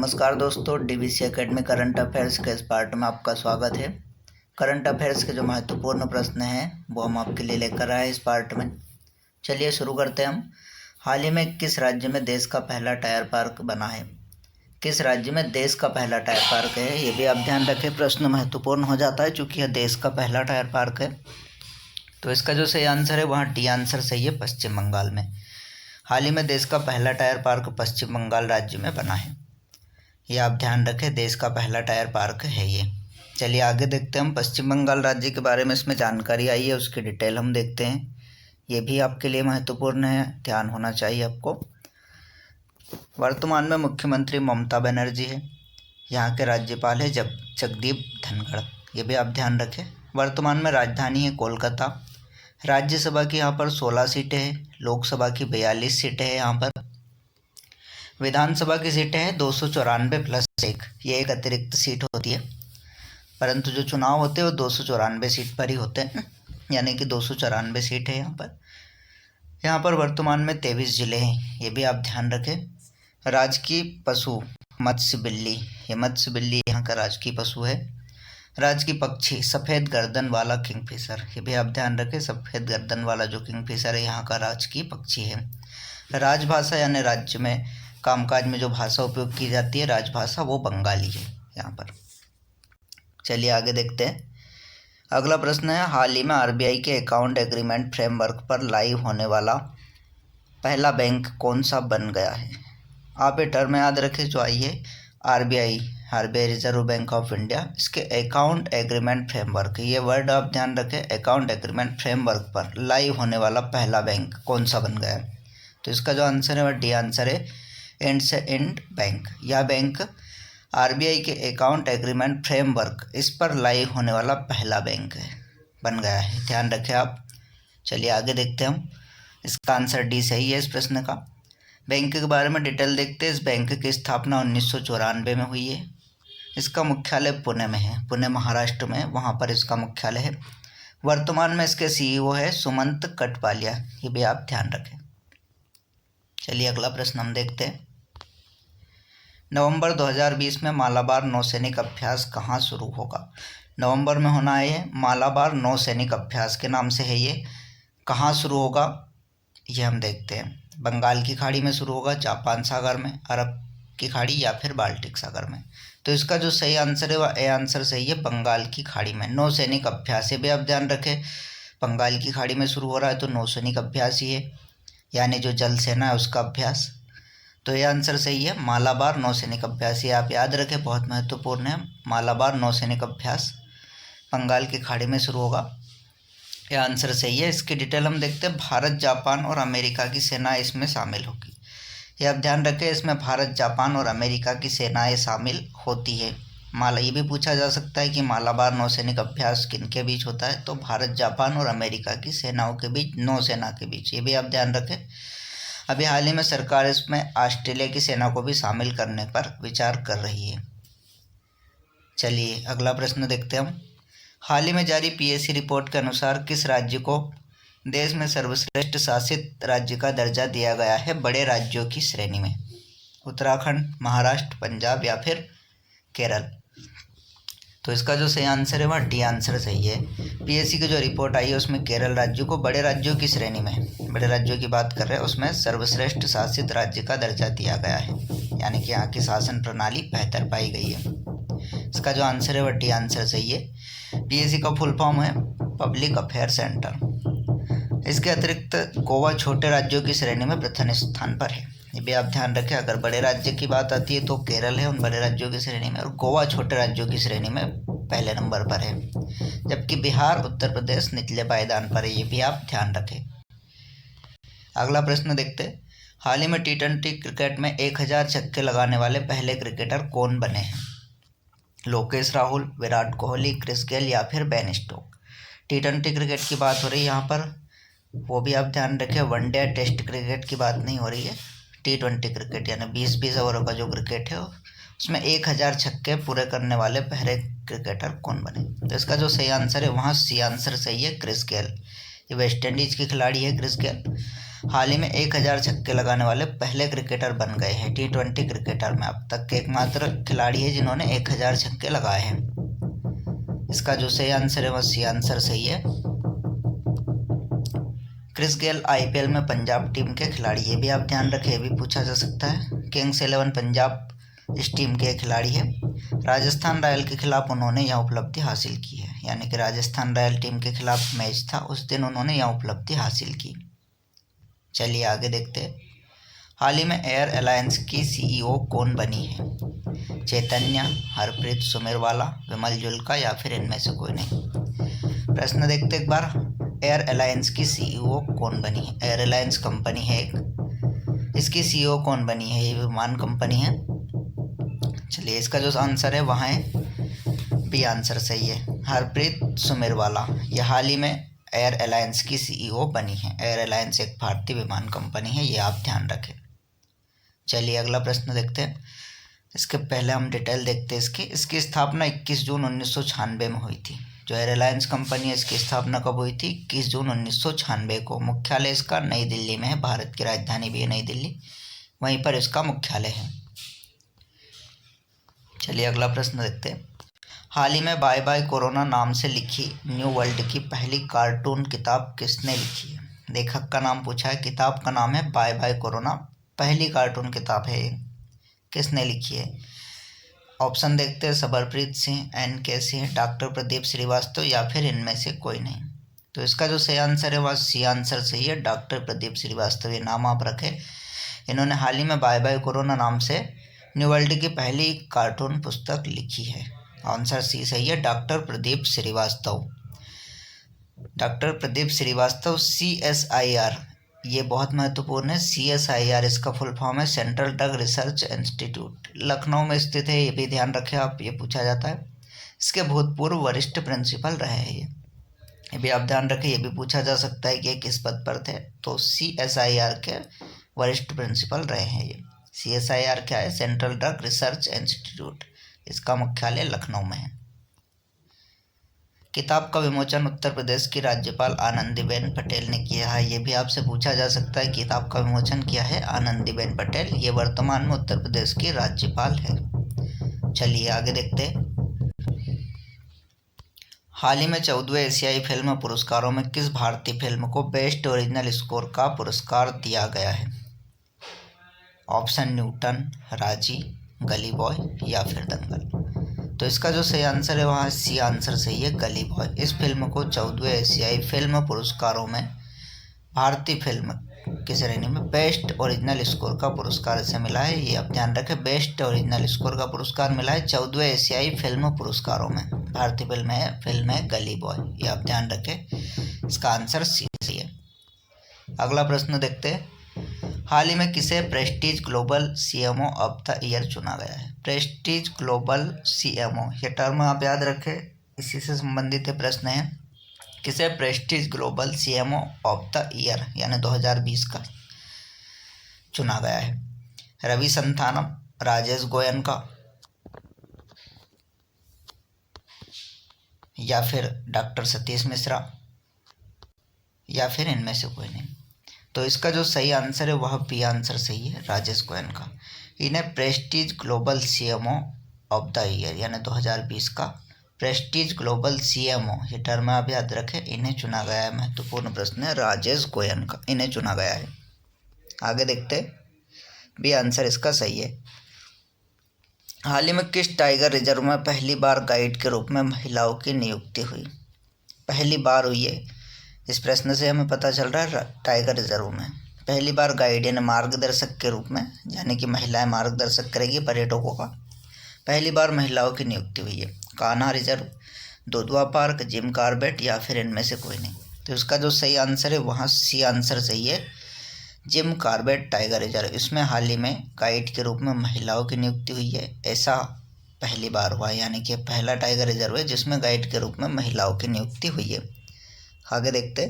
नमस्कार दोस्तों, DVC academy current affairs के इस पार्ट में आपका स्वागत है। करंट अफेयर्स के जो महत्वपूर्ण प्रश्न हैं वो हम आपके लिए लेकर आए इस पार्ट में। चलिए शुरू करते हैं हम। हाल ही में किस राज्य में देश का पहला टायर पार्क बना है? किस राज्य में देश का पहला टायर पार्क है, ये भी आप ध्यान रखें। प्रश्न महत्वपूर्ण हो जाता है चूँकि यह देश का पहला टायर पार्क है। तो इसका जो सही आंसर है वहाँ डी आंसर सही है, पश्चिम बंगाल में। हाल ही में देश का पहला टायर पार्क पश्चिम बंगाल राज्य में बना है। ये आप ध्यान रखें, देश का पहला टायर पार्क है ये। चलिए आगे देखते हैं हम। पश्चिम बंगाल राज्य के बारे में इसमें जानकारी आई है, उसकी डिटेल हम देखते हैं। ये भी आपके लिए महत्वपूर्ण है, ध्यान होना चाहिए आपको। वर्तमान में मुख्यमंत्री ममता बनर्जी है। यहाँ के राज्यपाल है जगदीप धनखड़, ये भी आप ध्यान रखें। वर्तमान में राजधानी है कोलकाता। राज्यसभा की यहाँ पर 16 सीटें हैं, लोकसभा की 42 सीटें हैं। यहाँ पर विधानसभा की सीटें हैं 294 प्लस 1, ये एक अतिरिक्त सीट होती है। परंतु जो चुनाव होते हैं वो 294 सीट पर ही होते हैं, यानी कि 294 सीट है यहाँ पर वर्तमान में 23 जिले हैं, ये भी आप ध्यान रखें। राजकीय पशु मत्स्य बिल्ली, ये मत्स्य बिल्ली यहाँ का राजकीय पशु है। राजकीय पक्षी सफ़ेद गर्दन वाला किंगफिशर, ये भी आप ध्यान रखें। सफ़ेद गर्दन वाला जो किंगफिशर है यहाँ का राजकीय पक्षी है। राजभाषा यानी राज्य में कामकाज में जो भाषा उपयोग की जाती है राजभाषा, वो बंगाली है यहाँ पर। चलिए आगे देखते हैं। अगला प्रश्न है, हाल ही में आरबीआई के अकाउंट एग्रीमेंट फ्रेमवर्क पर लाइव होने वाला पहला बैंक कौन सा बन गया है? आप ये टर्म याद रखें जो आई है, RBI reserve bank of India, इसके अकाउंट एग्रीमेंट फ्रेमवर्क, ये वर्ड आप ध्यान रखें। अकाउंट एग्रीमेंट फ्रेमवर्क पर लाइव होने वाला पहला बैंक कौन सा बन गया है? तो इसका जो आंसर है वह डी आंसर है, इंड बैंक। यह बैंक आरबीआई के अकाउंट एग्रीमेंट फ्रेमवर्क, इस पर लाइव होने वाला पहला बैंक है, बन गया है, ध्यान रखें आप। चलिए आगे देखते हैं हम। इसका आंसर डी सही है इस प्रश्न का। बैंक के बारे में डिटेल देखते हैं। इस बैंक की स्थापना 1994 में हुई है। इसका मुख्यालय पुणे में है, पुणे महाराष्ट्र में, वहाँ पर इसका मुख्यालय है। वर्तमान में इसके सीईओ है सुमंत कटपालिया, ये भी आप ध्यान रखें। चलिए अगला प्रश्न हम देखते हैं। नवंबर 2020 में मालाबार नौसैनिक अभ्यास कहाँ शुरू होगा? नवंबर में होना है ये मालाबार नौसैनिक अभ्यास के नाम से है ये। कहाँ शुरू होगा ये हम देखते हैं। बंगाल की खाड़ी में शुरू होगा, जापान सागर में, अरब की खाड़ी या फिर बाल्टिक सागर में। तो इसका जो सही आंसर है वह ए आंसर सही है, बंगाल की खाड़ी में। नौसैनिक अभ्यास, ये भी आप ध्यान रखें, बंगाल की खाड़ी में शुरू हो रहा है तो नौसैनिक अभ्यास ही है, यानी जो जल सेना है उसका अभ्यास। तो ये आंसर सही है, मालाबार नौसैनिक अभ्यास, ये आप याद रखें, बहुत महत्वपूर्ण है। मालाबार नौसैनिक अभ्यास बंगाल की खाड़ी में शुरू होगा, यह आंसर सही है। इसकी डिटेल हम देखते हैं। भारत, जापान और अमेरिका की सेनाएं इसमें शामिल होगी, ये आप ध्यान रखें। इसमें भारत, जापान और अमेरिका की सेनाएं शामिल होती है। ये भी पूछा जा सकता है कि मालाबार नौसैनिक अभ्यास किनके बीच होता है? तो भारत, जापान और अमेरिका की सेनाओं के बीच, नौसेना के बीच, ये भी आप ध्यान रखें। अभी हाल ही में सरकार इसमें ऑस्ट्रेलिया की सेना को भी शामिल करने पर विचार कर रही है। चलिए अगला प्रश्न देखते हैं हम। हाल ही में जारी पीएससी रिपोर्ट के अनुसार किस राज्य को देश में सर्वश्रेष्ठ शासित राज्य का दर्जा दिया गया है बड़े राज्यों की श्रेणी में? उत्तराखंड, महाराष्ट्र, पंजाब या फिर केरल? तो इसका जो सही आंसर है वह डी आंसर सही है। पीएससी की जो रिपोर्ट आई है उसमें केरल राज्य को बड़े राज्यों की श्रेणी में, बड़े राज्यों की बात कर रहे हैं, उसमें सर्वश्रेष्ठ शासित राज्य का दर्जा दिया गया है, यानी कि यहाँ की शासन प्रणाली बेहतर पाई गई है। इसका जो आंसर है वह डी आंसर सही है। पीएससी का फुल फॉर्म है पब्लिक अफेयर सेंटर। इसके अतिरिक्त गोवा छोटे राज्यों की श्रेणी में प्रथम स्थान पर है, ये भी आप ध्यान रखें। अगर बड़े राज्य की बात आती है तो केरल है उन बड़े राज्यों की श्रेणी में, और गोवा छोटे राज्यों की श्रेणी में पहले नंबर पर है, जबकि बिहार, उत्तर प्रदेश निचले पायदान पर है, ये भी आप ध्यान रखें। अगला प्रश्न देखते हैं। हाल ही में टी20 क्रिकेट में 1000 छक्के लगाने वाले पहले क्रिकेटर कौन बने हैं? लोकेश राहुल, विराट कोहली, क्रिस गेल या फिर बेन स्टोक? टी20 क्रिकेट की बात हो रही है यहाँ पर, वो भी आप ध्यान रखें, वनडे टेस्ट क्रिकेट की बात नहीं हो रही है। टी20 क्रिकेट यानी 20-20 ओवरों का जो क्रिकेट है उसमें 1000 छक्के पूरे करने वाले पहले क्रिकेटर कौन बने? तो इसका जो सही आंसर है वहाँ सी आंसर सही है, क्रिस गेल। ये वेस्ट इंडीज़ के खिलाड़ी है क्रिस गेल। हाल ही में 1000 छक्के लगाने वाले पहले क्रिकेटर बन गए हैं। T20 क्रिकेटर में अब तक के एकमात्र खिलाड़ी है जिन्होंने 1000 छक्के लगाए हैं। इसका जो सही आंसर है वह सी आंसर सही है। क्रिस गेल IPL में पंजाब टीम के खिलाड़ी, ये भी आप ध्यान रखें, ये भी पूछा जा सकता है। किंग्स 11 पंजाब इस टीम के खिलाड़ी है। राजस्थान रॉयल के खिलाफ उन्होंने यह उपलब्धि हासिल की है, यानी कि राजस्थान रॉयल टीम के खिलाफ मैच था, उस दिन उन्होंने यह उपलब्धि हासिल की। चलिए आगे देखते हैं। हाल ही में एयर अलायंस की CEO कौन बनी है? चैतन्या, हरप्रीत सुमेरवाला, विमल जुल्का या फिर इनमें से कोई नहीं। प्रश्न देखते एक बार। एयर अलायंस की CEO कौन बनी है? एयर अलायंस कंपनी है एक, इसकी CEO कौन बनी है? ये विमान कंपनी है। चलिए इसका जो आंसर है वहाँ है बी आंसर सही है, हरप्रीत सुमेरवाला। ये हाल ही में एयर अलायंस की CEO बनी है। एयर अलायंस एक भारतीय विमान कंपनी है, ये आप ध्यान रखें। चलिए अगला प्रश्न देखते हैं। इसके पहले हम डिटेल देखते हैं इसकी स्थापना 21 जून 1996 में हुई थी। जो एयर अलायंस कंपनी है इसकी स्थापना कब हुई थी? 21 जून 1996 को। मुख्यालय इसका नई दिल्ली में है, भारत की राजधानी भी है नई दिल्ली, वहीं पर इसका मुख्यालय है। चलिए अगला प्रश्न देखते हैं। हाल ही में बाय बाय कोरोना नाम से लिखी न्यू वर्ल्ड की पहली कार्टून किताब किसने लिखी है? लेखक का नाम पूछा है, किताब का नाम है बाय बाय कोरोना, पहली कार्टून किताब है, किसने लिखी है? ऑप्शन देखते हैं। सबरप्रीत सिंह, NK सिंह, डॉक्टर प्रदीप श्रीवास्तव या फिर इनमें से कोई नहीं। तो इसका जो सही आंसर है वह सी आंसर सही है, डॉक्टर प्रदीप श्रीवास्तव। ये नाम आप रखें। इन्होंने हाल ही में बाय बाय कोरोना नाम से न्यू वर्ल्ड की पहली कार्टून पुस्तक लिखी है। आंसर सी सही है, doctor Pradeep Srivastava. Doctor Pradeep Srivastava CSIR, ये बहुत महत्वपूर्ण है। CSIR इसका फुल फॉर्म है central drug research institute, Lucknow में स्थित है, ये भी ध्यान रखें आप, ये पूछा जाता है। इसके भूतपूर्व वरिष्ठ प्रिंसिपल रहे हैं ये भी आप ध्यान रखें। ये भी पूछा जा सकता है कि ये किस पद पर थे, तो CSIR के वरिष्ठ प्रिंसिपल रहे हैं ये। CSIR क्या है? सेंट्रल ड्रग रिसर्च इंस्टीट्यूट, इसका मुख्यालय लखनऊ में है। किताब का विमोचन उत्तर प्रदेश की राज्यपाल आनंदीबेन पटेल ने किया है, ये भी आपसे पूछा जा सकता है। किताब का विमोचन किया है आनंदीबेन पटेल, ये वर्तमान में उत्तर प्रदेश की राज्यपाल है। चलिए आगे देखते हैं। हाल ही में 14वें एशियाई फिल्म पुरस्कारों में किस भारतीय फिल्म को बेस्ट ओरिजिनल स्कोर का पुरस्कार दिया गया है? ऑप्शन न्यूटन, राजी, गली बॉय या फिर दंगल। तो इसका जो सही आंसर है वहाँ सी आंसर सही है, गली बॉय। इस फिल्म को 14वें एशियाई फिल्म पुरस्कारों में भारतीय फिल्म की श्रेणी में बेस्ट ओरिजिनल स्कोर का पुरस्कार इसे मिला है, ये आप ध्यान रखें। बेस्ट ओरिजिनल स्कोर का पुरस्कार मिला है 14वें एशियाई फिल्म पुरस्कारों में। भारतीय फिल्म है गली बॉय, ये आप ध्यान रखें। इसका आंसर सी सही है। अगला प्रश्न देखते हैं। हाल ही में किसे Prestige global CMO of the year चुना गया है? प्रेस्टीज ग्लोबल CMO, ये टर्म आप याद रखें, इसी से संबंधित प्रश्न है। किसे Prestige global CMO of the year यानी 2020 का चुना गया है? रवि संथानम, राजेश गोयनका या फिर डॉक्टर सतीश मिश्रा या फिर इनमें से कोई नहीं। तो इसका जो सही आंसर है वह बी आंसर सही है, राजेश गोयनका। इन्हें Prestige global CMO of the year यानी 2020 का प्रेस्टीज ग्लोबल CMO, ये टर्म आप याद रखें, इन्हें चुना गया है। महत्वपूर्ण प्रश्न है, राजेश गोयनका, इन्हें चुना गया है। आगे देखते, बी आंसर इसका सही है। हाल ही में किस टाइगर रिजर्व में पहली बार गाइड के रूप में महिलाओं की नियुक्ति हुई? पहली बार हुई है, इस प्रश्न से हमें पता चल रहा है टाइगर रिजर्व में पहली बार गाइड यानी मार्गदर्शक के रूप में, यानी कि महिलाएं मार्गदर्शक करेगी पर्यटकों का, पहली बार महिलाओं की नियुक्ति हुई है। Kanha reserve, Dudhwa park, Jim Corbett या फिर इनमें से कोई नहीं। तो इसका जो सही आंसर है वहाँ सी आंसर सही है, जिम कॉर्बेट टाइगर रिजर्व। इसमें हाल ही में गाइड के रूप में महिलाओं की नियुक्ति हुई है, ऐसा पहली बार हुआ, यानी कि पहला टाइगर रिजर्व है जिसमें गाइड के रूप में महिलाओं की नियुक्ति हुई है। आगे देखते,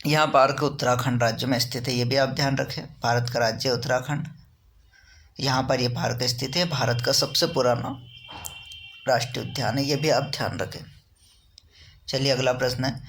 यह पार्क उत्तराखंड राज्य में स्थित है, ये भी आप ध्यान रखें। भारत का राज्य उत्तराखंड, यहाँ पर ये पार्क स्थित है। भारत का सबसे पुराना राष्ट्रीय उद्यान है, ये भी आप ध्यान रखें। चलिए अगला प्रश्न है।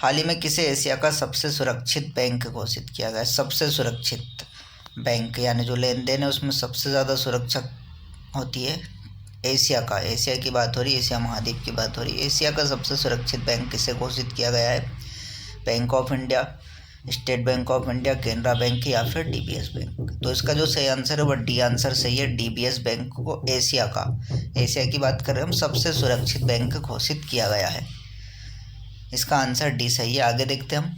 हाल ही में किसे एशिया का सबसे सुरक्षित बैंक घोषित किया गया? सबसे सुरक्षित बैंक यानी जो लेन देन है उसमें सबसे ज़्यादा सुरक्षा होती है एशिया का। एशिया की बात हो रही है, एशिया महाद्वीप की बात हो रही है। एशिया का सबसे सुरक्षित बैंक किसे घोषित किया गया है? Bank of India, state bank of India, Canara bank या फिर डीबीएस बैंक। तो इसका जो सही आंसर है वो डी आंसर सही है। डीबीएस बैंक को एशिया की बात कर रहे हैं हम, सबसे सुरक्षित बैंक घोषित किया गया है। इसका आंसर डी सही है। आगे देखते हैं हम।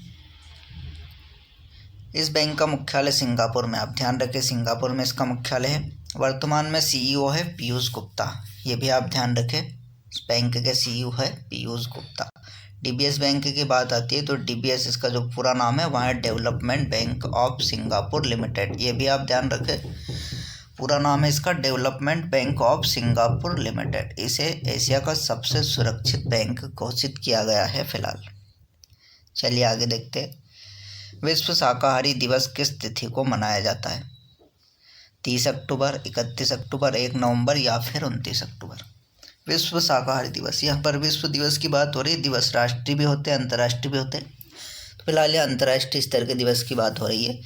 इस बैंक का मुख्यालय सिंगापुर में। आप ध्यान रखें, सिंगापुर में इसका मुख्यालय है। वर्तमान में सीईओ है पीयूष गुप्ता, ये भी आप ध्यान रखें। इस बैंक के सीईओ है पीयूष गुप्ता। डीबीएस बैंक की बात आती है तो डीबीएस इसका जो पूरा नाम है वह है development bank of Singapore limited, ये भी आप ध्यान रखें। पूरा नाम है इसका development bank of Singapore limited. इसे एशिया का सबसे सुरक्षित बैंक घोषित किया गया है फिलहाल। चलिए आगे देखते हैं। विश्व शाकाहारी दिवस किस तिथि को मनाया जाता है? 30 अक्टूबर, 31 अक्टूबर, 1 नवंबर या फिर 29 अक्टूबर। विश्व शाकाहारी दिवस, यहाँ पर विश्व दिवस की बात हो रही है। दिवस राष्ट्रीय भी होते हैं, अंतर्राष्ट्रीय भी होते हैं। तो फिलहाल ये अंतर्राष्ट्रीय स्तर के दिवस की बात हो रही है।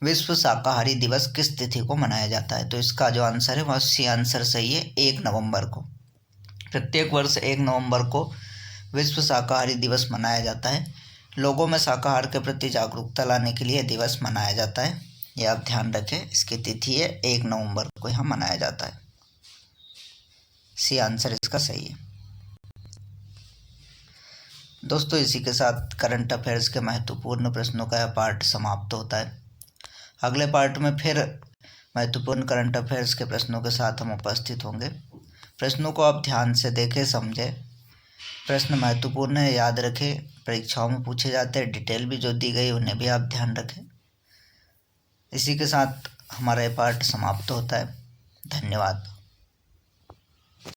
विश्व शाकाहारी दिवस किस तिथि को मनाया जाता है? तो इसका जो आंसर है वह सी आंसर सही है, 1 नवंबर को। प्रत्येक वर्ष 1 नवंबर को विश्व शाकाहारी दिवस मनाया जाता है। लोगों में शाकाहार के प्रति जागरूकता लाने के लिए दिवस मनाया जाता है। यह आप ध्यान रखें, इसकी तिथि है 1 नवंबर को यहाँ मनाया जाता है। सी आंसर इसका सही है। दोस्तों इसी के साथ करंट अफेयर्स के महत्वपूर्ण प्रश्नों का यह पार्ट समाप्त होता है। अगले पार्ट में फिर महत्वपूर्ण करंट अफेयर्स के प्रश्नों के साथ हम उपस्थित होंगे। प्रश्नों को आप ध्यान से देखें, समझें। प्रश्न महत्वपूर्ण है, याद रखें, परीक्षाओं में पूछे जाते हैं। डिटेल भी जो दी गई उन्हें भी आप ध्यान रखें। इसी के साथ हमारा ये पार्ट समाप्त होता है। धन्यवाद।